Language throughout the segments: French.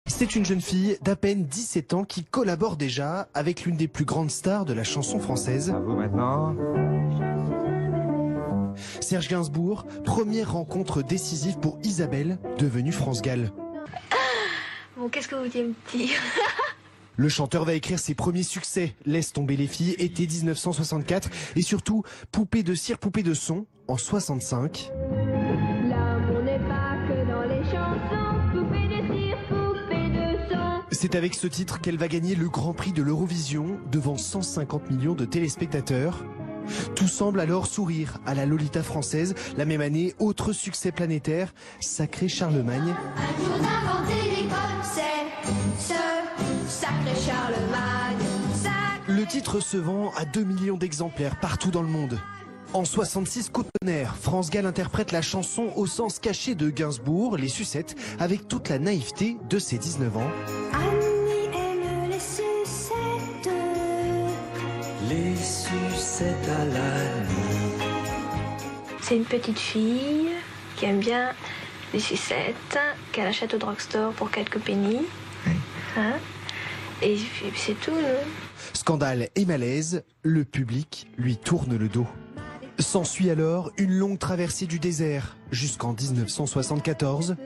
C'est une jeune fille d'à peine 17 ans qui collabore déjà avec l'une des plus grandes stars de la chanson française. À vous maintenant. Serge Gainsbourg, première rencontre décisive pour Isabelle, devenue France Gall. Bon, qu'est-ce que vous vouliez me dire? Le chanteur va écrire ses premiers succès, Laisse tomber les filles, été 1964, et surtout Poupée de cire, poupée de son, en 65. L'amour n'est pas que dans les chansons, poupée de cire, poupée de son. C'est avec ce titre qu'elle va gagner le Grand Prix de l'Eurovision devant 150 millions de téléspectateurs. Tout semble alors sourire à la Lolita française. La même année, autre succès planétaire, Sacré Charlemagne. Un jour d'inventer l'école, c'est ce sacré Charlemagne. Le titre se vend à 2 millions d'exemplaires partout dans le monde. En 66, coup de tonnerre, France Gall interprète la chanson au sens caché de Gainsbourg, Les Sucettes, avec toute la naïveté de ses 19 ans. Annie aime les sucettes. Les sucettes à la nuit. C'est une petite fille qui aime bien les sucettes, qu'elle achète au drugstore pour quelques pennies. Hein? Et c'est tout, non? Scandale et malaise, le public lui tourne le dos. S'ensuit alors une longue traversée du désert jusqu'en 1974.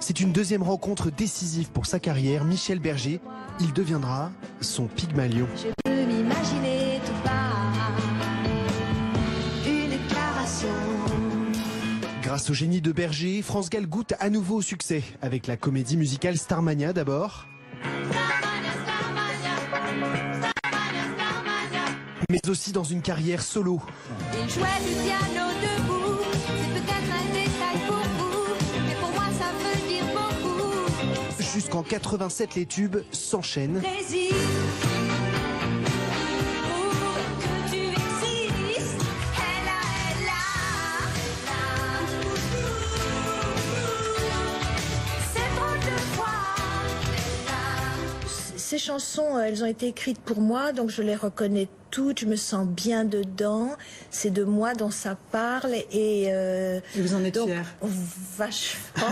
C'est une deuxième rencontre décisive pour sa carrière. Michel Berger, il deviendra son Pygmalion. Je peux m'imaginer tout bas, une déclaration. Grâce au génie de Berger, France Gall goûte à nouveau au succès avec la comédie musicale Starmania d'abord. Mais aussi dans une carrière solo. Il jouait du piano debout, c'est peut-être un détail pour vous, mais pour moi ça veut dire beaucoup. Jusqu'en 87, les tubes s'enchaînent. Plaisir, pour que tu existes, elle a, c'est trop de fois. Ces chansons, elles ont été écrites pour moi, donc je les reconnais toutes, je me sens bien dedans, c'est de moi dont ça parle et vous en êtes donc, fière? Vachement.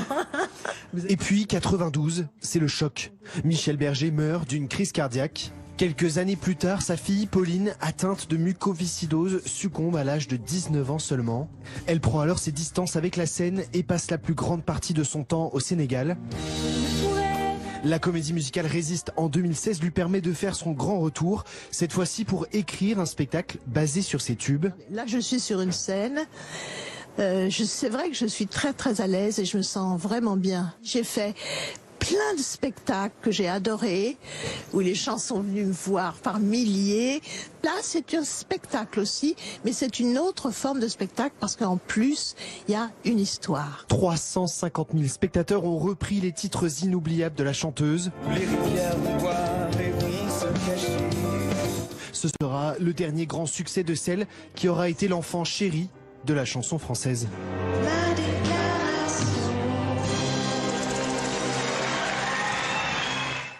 Et puis 92, c'est le choc. Michel Berger meurt d'une crise cardiaque. Quelques années plus tard, sa fille Pauline, atteinte de mucoviscidose, succombe à l'âge de 19 ans seulement. Elle prend alors ses distances avec la scène et passe la plus grande partie de son temps au Sénégal. La comédie musicale Résiste en 2016 lui permet de faire son grand retour, cette fois-ci pour écrire un spectacle basé sur ses tubes. Là, je suis sur une scène. C'est vrai que je suis très très à l'aise et je me sens vraiment bien. J'ai fait plein de spectacles que j'ai adorés, où les gens sont venus me voir par milliers. Là, c'est un spectacle aussi, mais c'est une autre forme de spectacle parce qu'en plus, il y a une histoire. 350 000 spectateurs ont repris les titres inoubliables de la chanteuse. Les rivières vont boire et vont se cacher. Ce sera le dernier grand succès de celle qui aura été l'enfant chéri de la chanson française. Ma